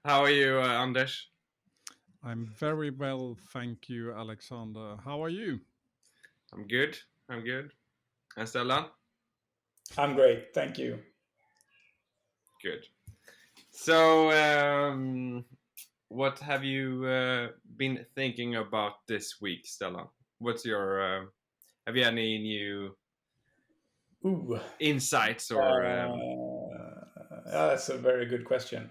How are you, Anders? I'm very well, thank you, Alexander. How are you? I'm good. I'm good. And Stellan? I'm great, thank you. Good. So, what have you been thinking about this week, Stellan? What's your have you any new Ooh, insights or that's a very good question.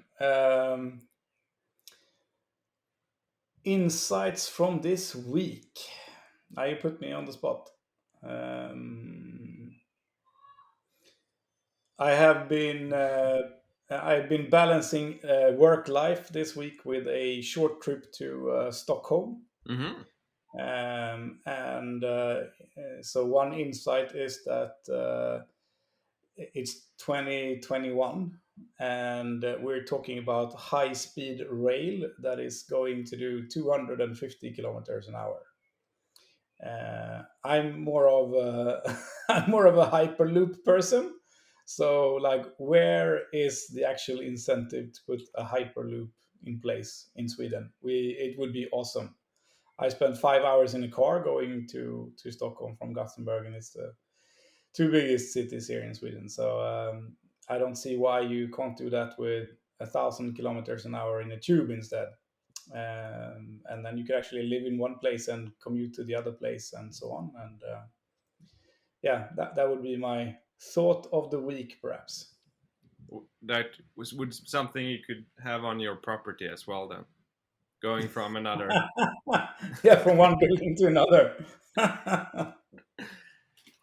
Insights from this week. Now you put me on the spot. Um, I have been I've been balancing work life this week with a short trip to Stockholm. mm-hmm. And so one insight is that it's 2021 and we're talking about high speed rail that is going to do 250 kilometers an hour. I'm more of a I'm more of a hyperloop person. So like where is the actual incentive to put a hyperloop in place in Sweden? We It would be awesome. I spent 5 hours in a car going to Stockholm from Gothenburg, and it's the two biggest cities here in Sweden. So I don't see why you can't do that with 1,000 kilometers an hour in a tube instead. And then you could actually live in one place and commute to the other place and so on. And yeah, that would be my thought of the week, perhaps. That was would something you could have on your property as well then, going from another. Yeah, from one building to another.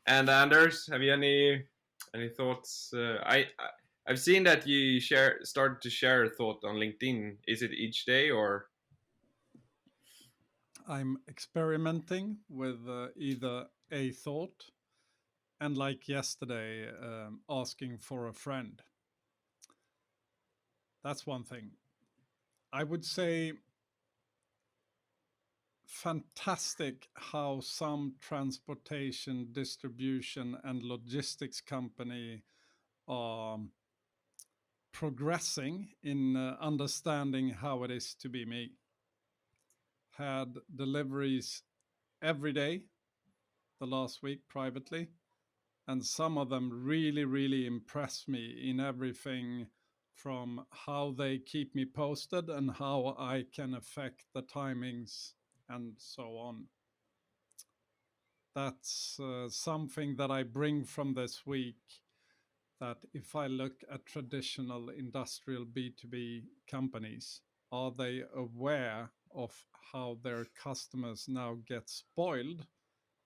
And Anders, have you any thoughts? I've seen that you started to share a thought on LinkedIn. Is it each day or? I'm experimenting with either a thought and, like yesterday, asking for a friend. That's one thing. I would say fantastic how some transportation, distribution, and logistics company are progressing in understanding how it is to be me. Had deliveries every day the last week privately, and some of them really, really impress me in everything from how they keep me posted and how I can affect the timings and so on. That's something that I bring from this week. That if I look at traditional industrial B2B companies, are they aware of how their customers now get spoiled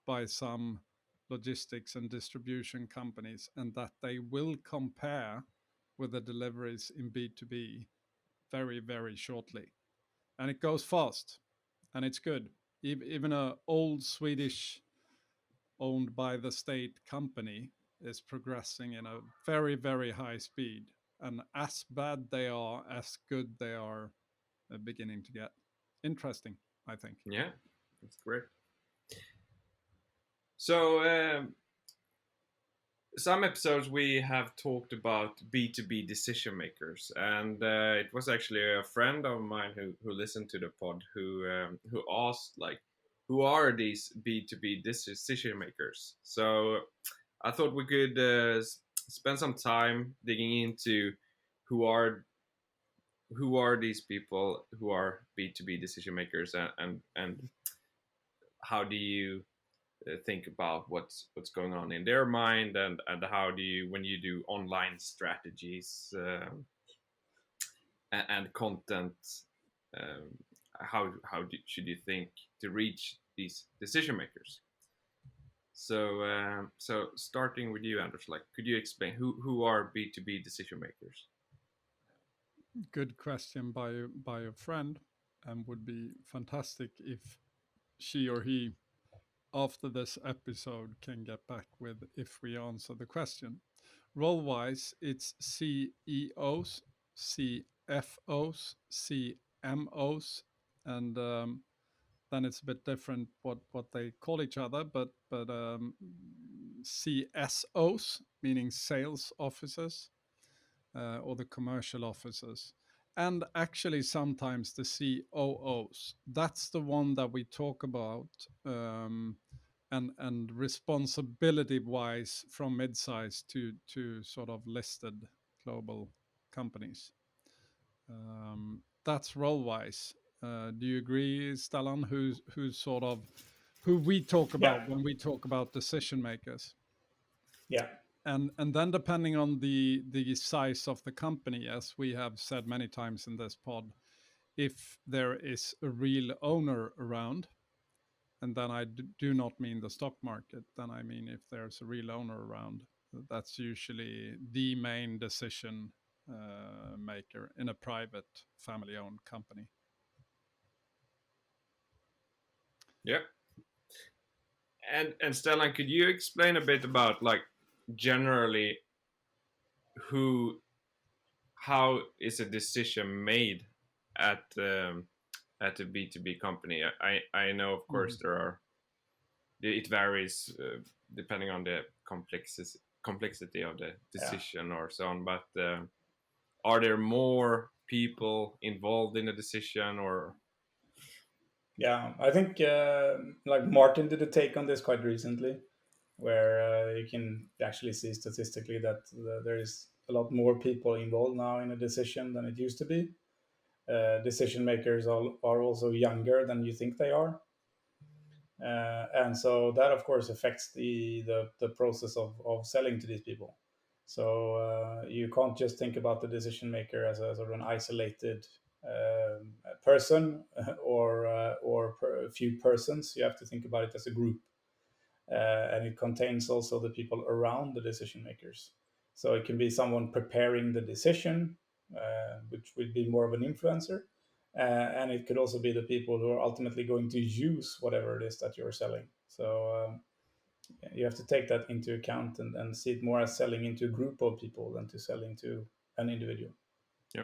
by some logistics and distribution companies, and that they will compare with the deliveries in B2B very, very shortly? And it goes fast and it's good. Even a old Swedish owned by the state company is progressing in a very, very high speed. And as bad they are, as good they are beginning to get. Interesting, I think. Yeah, that's great. So, some episodes we have talked about B2B decision makers, and it was actually a friend of mine who listened to the pod who asked like, who are these B2B decision makers? So I thought we could spend some time digging into who are who are these people who are B2B decision makers, and how do you think about what's going on in their mind, and how do you, when you do online strategies and content, um, should you think to reach these decision makers? So starting with you, Anders, like, could you explain who are B2B decision makers? Good question by a friend, and would be fantastic if she or he, after this episode, can get back with if we answer the question. Role wise, it's CEOs, CFOs, CMOs, and then it's a bit different what they call each other, but CSOs, meaning sales officers, or the commercial officers. and actually sometimes the COOs. That's the one that we talk about, and responsibility wise from mid-size to sort of listed global companies. That's role wise. Do you agree, Stellan? Who's sort of who we talk Yeah, about when we talk about decision makers? yeah, And then depending on the size of the company, as we have said many times in this pod, if there is a real owner around, and then I do not mean the stock market, then I mean if there's a real owner around, that's usually the main decision maker in a private family owned company. Yeah. And Stellan, could you explain a bit about like generally who how is a decision made at at a B2B company? I know of Mhm. course there are it varies depending on the complexity of the yeah. decision or so on, but are there more people involved in the decision or Yeah, I think like Martin did a take on this quite recently, where you can actually see statistically that there is a lot more people involved now in a decision than it used to be. Decision makers are also younger than you think they are, and so that of course affects the process of selling to these people. So you can't just think about the decision maker as a sort of an isolated person or a few persons. You have to think about it as a group, and it contains also the people around the decision makers. So it can be someone preparing the decision, which would be more of an influencer, and it could also be the people who are ultimately going to use whatever it is that you're selling. So you have to take that into account and see it more as selling into a group of people than to selling to an individual. yeah.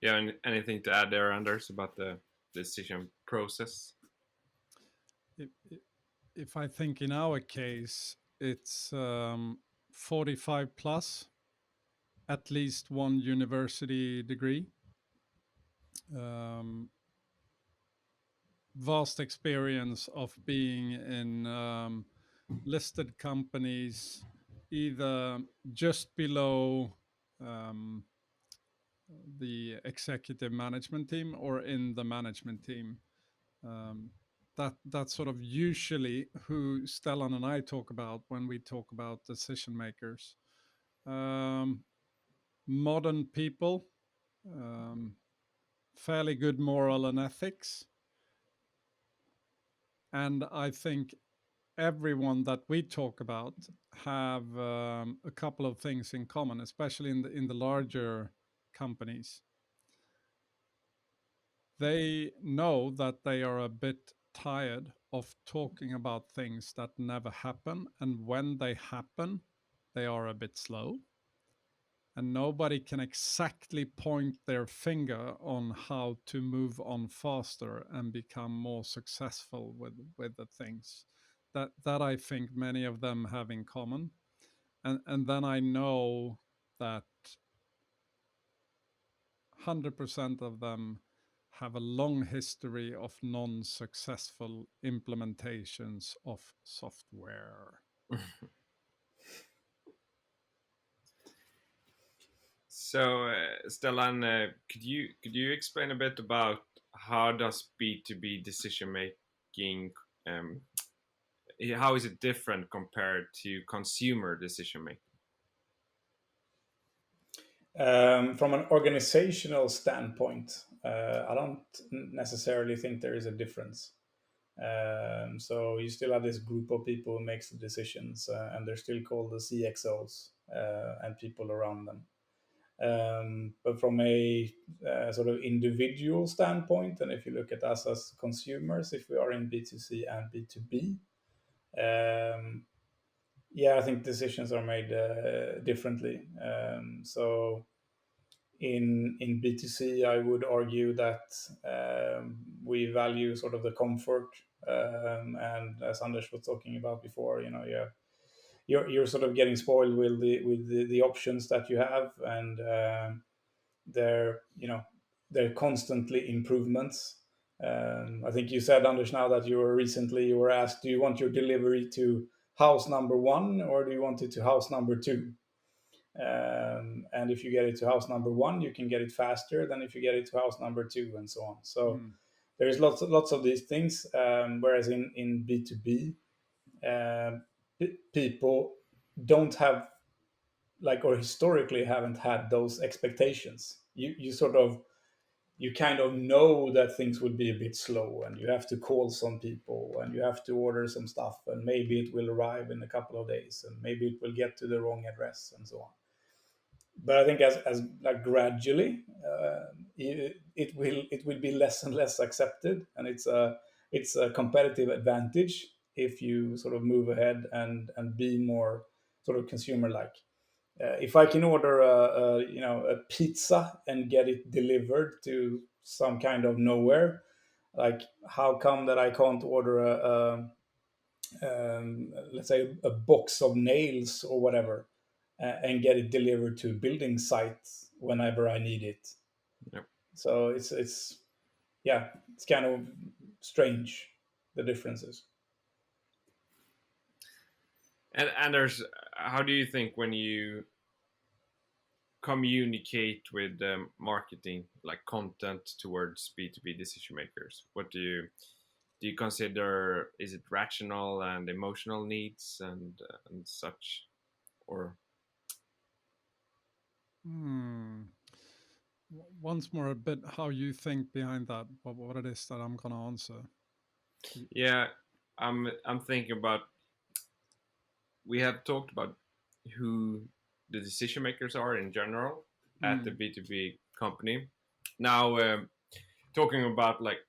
Yeah, and anything to add there, Anders, about the decision process? If, if I think in our case, it's 45 plus, at least one university degree, um, vast experience of being in listed companies, either just below um, the executive management team or in the management team. Um, that's sort of usually who Stellan and I talk about when we talk about decision makers. Um, Modern people, um, fairly good moral and ethics, and I think everyone that we talk about have a couple of things in common, especially in the larger companies. They know that they are a bit tired of talking about things that never happen, and when they happen, they are a bit slow. And nobody can exactly point their finger on how to move on faster and become more successful with the things that I think many of them have in common. And then I know that 100% of them have a long history of non-successful implementations of software. So, Stellan, could you explain a bit about how does B2B decision making how is it different compared to consumer decision making? From an organizational standpoint, I don't necessarily think there is a difference. So you still have this group of people who makes the decisions, and they're still called the CXOs and people around them. But from a sort of individual standpoint, and if you look at us as consumers, if we are in B2C and B2B, yeah, I think decisions are made differently. So in B2C, I would argue that we value sort of the comfort, and as Anders was talking about before, yeah, you're sort of getting spoiled with the options that you have, and they're they're constantly improvements. I think you said, Anders, now that you were asked, do you want your delivery to house number one or do you want it to house number two? And if you get it to house number one, you can get it faster than if you get it to house number two, and so on. So Mm. there's lots of these things. Whereas in B2B, people don't have, like, or historically haven't had those expectations. You sort of, you kind of know that things will be a bit slow, and you have to call some people, and you have to order some stuff, and maybe it will arrive in a couple of days, and maybe it will get to the wrong address, and so on. But I think as like gradually, it will be less and less accepted, and it's a competitive advantage if you sort of move ahead and be more sort of consumer like. If I can order a pizza and get it delivered to some kind of nowhere, like, how come that I can't order let's say a box of nails or whatever, and get it delivered to a building site whenever I need it? Yep. So it's yeah, it's kind of strange, the differences. And there's, how do you think when you communicate with marketing, like content towards B2B decision makers? What do you consider, is it rational and emotional needs and such, or Hmm. Once more, a bit how you think behind that, what it is that I'm going to answer. yeah, I'm thinking about, we have talked about who the decision makers are in general at the Mm. B2B company. Now, talking about like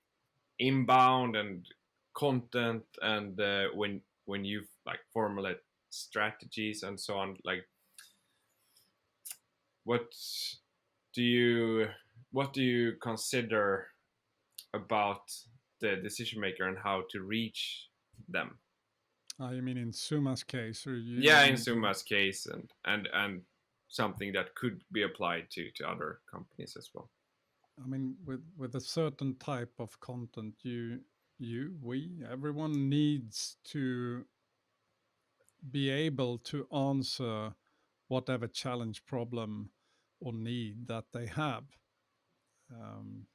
inbound and content, and when you like formulate strategies and so on, like what do you what do you consider about the decision maker and how to reach them? You mean in Suma's case, or Yeah, you in mean? Suma's case, and something that could be applied to other companies as well. I mean, with a certain type of content, we, everyone needs to be able to answer whatever challenge, problem, or need that they have. Um,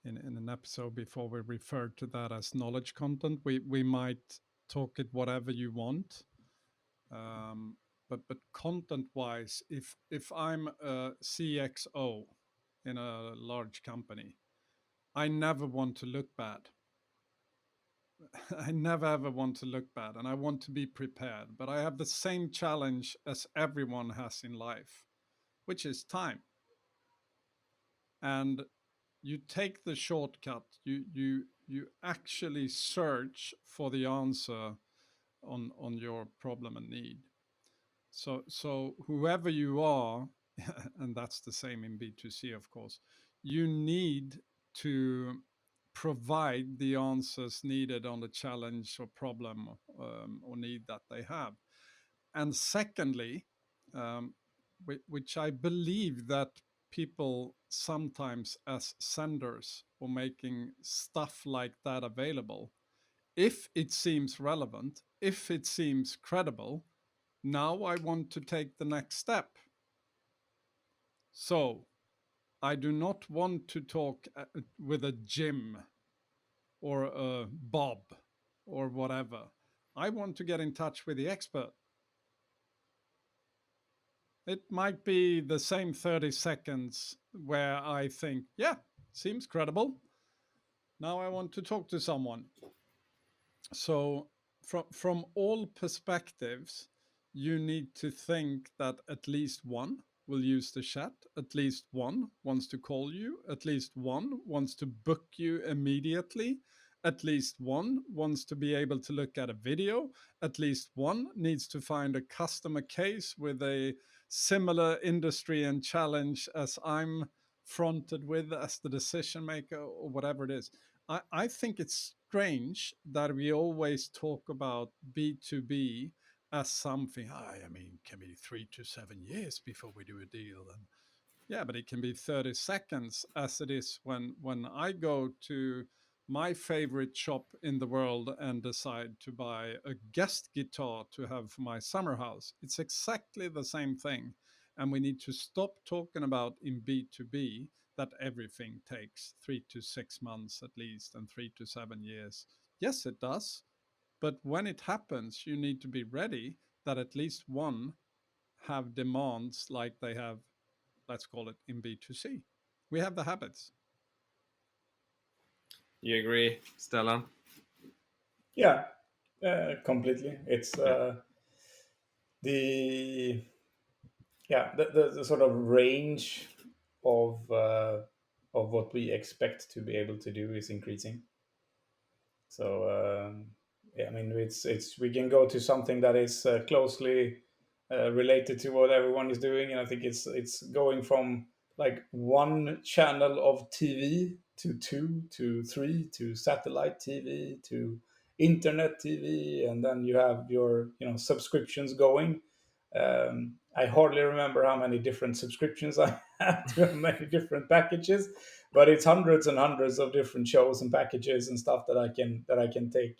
in an episode before, we referred to that as knowledge content. We might talk it whatever you want, um, but content wise, if I'm a CXO in a large company, I never want to look bad. I never ever want to look bad, and I want to be prepared. But I have the same challenge as everyone has in life, which is time. And you take the shortcut. You actually search for the answer on your problem and need. So whoever you are, and that's the same in B2C, of course, you need to provide the answers needed on the challenge or problem, or need that they have. And secondly, um, which I believe that people sometimes as senders or making stuff like that available, if it seems relevant, if it seems credible, now I want to take the next step. So I do not want to talk with a Jim or a Bob or whatever. I want to get in touch with the expert. It might be the same 30 seconds where I think, yeah, seems credible. Now I want to talk to someone. So from all perspectives, you need to think that at least one will use the chat, at least one wants to call you, at least one wants to book you immediately, at least one wants to be able to look at a video, at least one needs to find a customer case with a similar industry and challenge as I'm fronted with as the decision maker, or whatever it is. I think it's strange that we always talk about B2B as something, I mean, can be 3 to 7 years before we do a deal. And Yeah, but it can be 30 seconds, as it is when I go to my favorite shop in the world and decide to buy a guest guitar to have for my summer house. It's exactly the same thing. And we need to stop talking about in B2B that everything takes 3 to 6 months at least and 3 to 7 years. Yes, it does. But when it happens, you need to be ready that at least one have demands like they have, let's call it in B2C. We have the habits. You agree, Stellan? Yeah, completely. It's Yeah. the yeah the sort of range of what we expect to be able to do is increasing. So yeah, I mean, it's we can go to something that is closely related to what everyone is doing, and I think it's going from like one channel of TV to two to three to satellite TV to internet TV, and then you have your subscriptions going. I hardly remember how many different subscriptions I have to how many different packages, but it's hundreds and hundreds of different shows and packages and stuff that I can take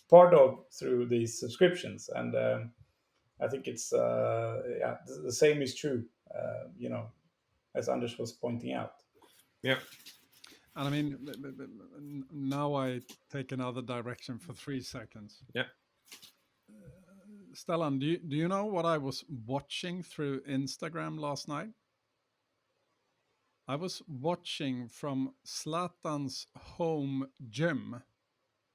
part of through these subscriptions. And I think it's yeah, the same is true, as Anders was pointing out. Yeah. And I mean, now I take another direction for 3 seconds. Yeah. Stellan, do you know what I was watching through Instagram last night? I was watching from Zlatan's home gym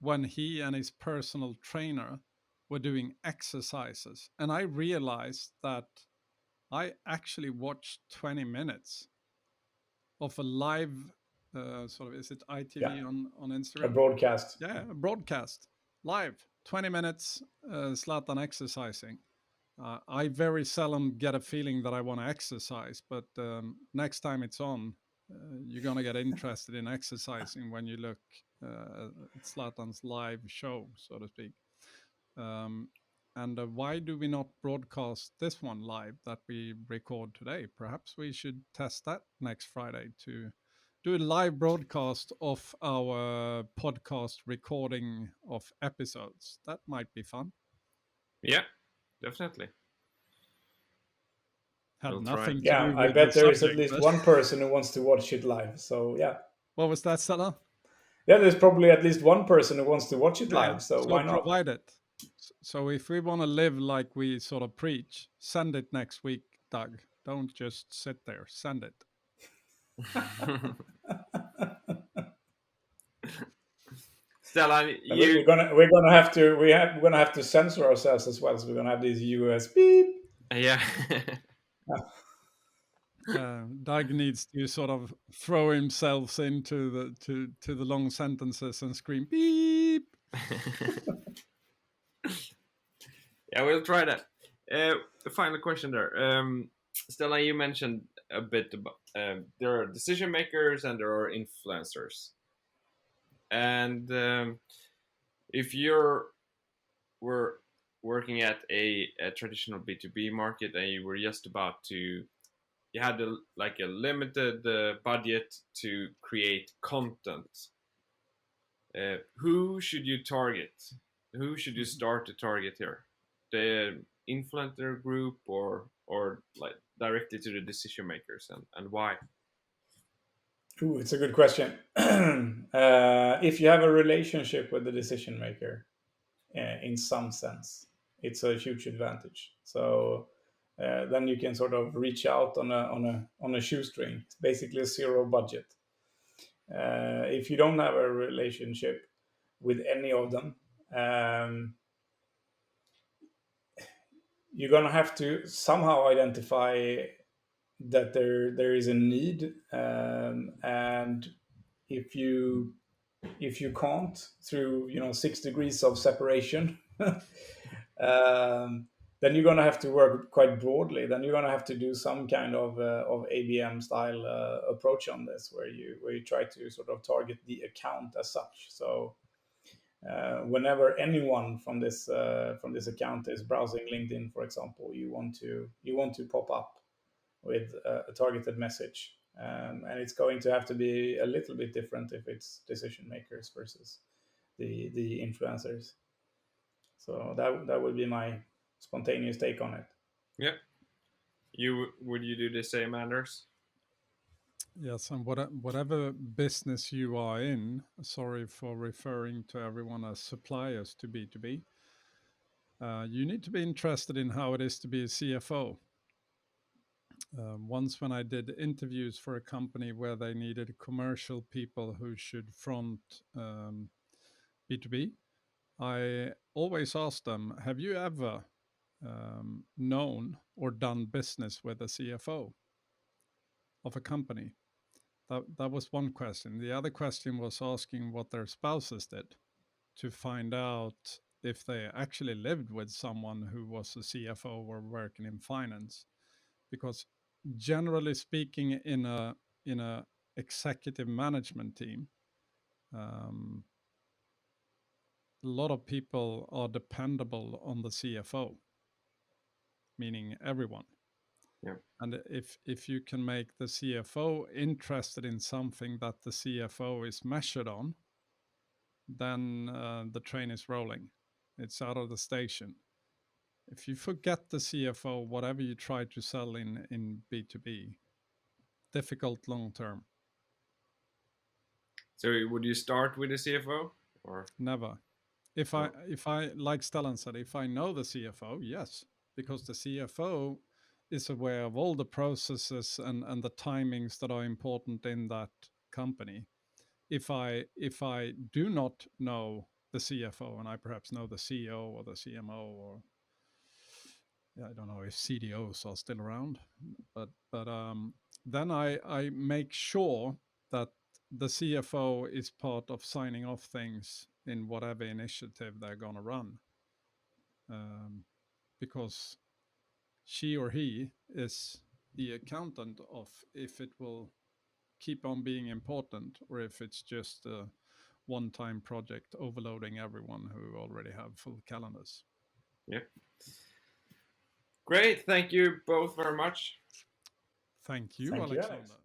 when he and his personal trainer were doing exercises. And I realized that I actually watched 20 minutes of a live, sort of, is it Yeah, ITV on a Instagram? broadcast. Yeah, a broadcast, live, 20 minutes, Zlatan exercising. I very seldom get a feeling that I want to exercise, but next time it's on, you're going to get interested in exercising when you look at Zlatan's live show, so to speak. Um, and why do we not broadcast this one live that we record today? Perhaps we should test that next Friday to do a live broadcast of our podcast recording of episodes. That might be fun. Yeah. Definitely. Had We'll try it. nothing to Yeah, do I with the bet there is at subject, least but one person who wants to watch it live. So yeah, what was that, Stella? yeah, there's probably at least one person who wants to watch it Yeah. live. So So why not? provide it. So if we want to live like we sort of preach, send it next week, Doug. Don't just sit there. Send it. Stella, And we- you. we're gonna have to we're gonna have to censor ourselves as well. So we're gonna have these US beep. Yeah. Doug needs to sort of throw himself into to the long sentences and scream beep. Yeah, we'll try that. The final question there. Stella, you mentioned a bit about there are decision makers and there are influencers. And if you're were working at a traditional B2B market and you were just about to, you had like a limited budget to create content, who should you target? Who should you start to target here? The influencer group or like directly to the decision makers, and why? Ooh, it's a good question. If you have a relationship with the decision maker, in some sense, it's a huge advantage. So then you can sort of reach out on a shoestring. It's basically a zero budget. If you don't have a relationship with any of them, um, you're gonna have to somehow identify that there is a need, and if you if you can't through 6 degrees of separation, then you're going to have to work quite broadly. Then you're going to have to do some kind of ABM style approach on this, where you try to sort of target the account as such. So whenever anyone from this account is browsing LinkedIn, for example, you want to pop up with a targeted message. And it's going to have to be a little bit different if it's decision makers versus the influencers. So that would be my spontaneous take on it. Yeah. Would you do the same, Anders? Yes, and whatever business you are in, sorry for referring to everyone as suppliers to B2B, you need to be interested in how it is to be a CFO. Once, when I did interviews for a company where they needed commercial people who should front B2B, I always asked them, have you ever known or done business with a CFO of a company? That was one question. The other question was asking what their spouses did to find out if they actually lived with someone who was a CFO or working in finance. Because generally speaking, in a executive management team, um, a lot of people are dependable on the CFO, meaning everyone. Yeah. And if you can make the CFO interested in something that the CFO is measured on, then the train is rolling. It's out of the station. If you forget the CFO, whatever you try to sell in B2B, difficult long term. So would you start with the CFO or Never. If I no? if I like Stellan said, if I know the CFO, yes, because the CFO is aware of all the processes and the timings that are important in that company. If I do not know the CFO and I perhaps know the CEO or the CMO or yeah, I don't know if CDOs are still around, but then I make sure that the CFO is part of signing off things in whatever initiative they're going to run, um, because she or he is the accountant of if it will keep on being important or if it's just a one-time project overloading everyone who already have full calendars. Yeah. Great. Thank you both very much. Thank you, Thank you, Alexander. Alex.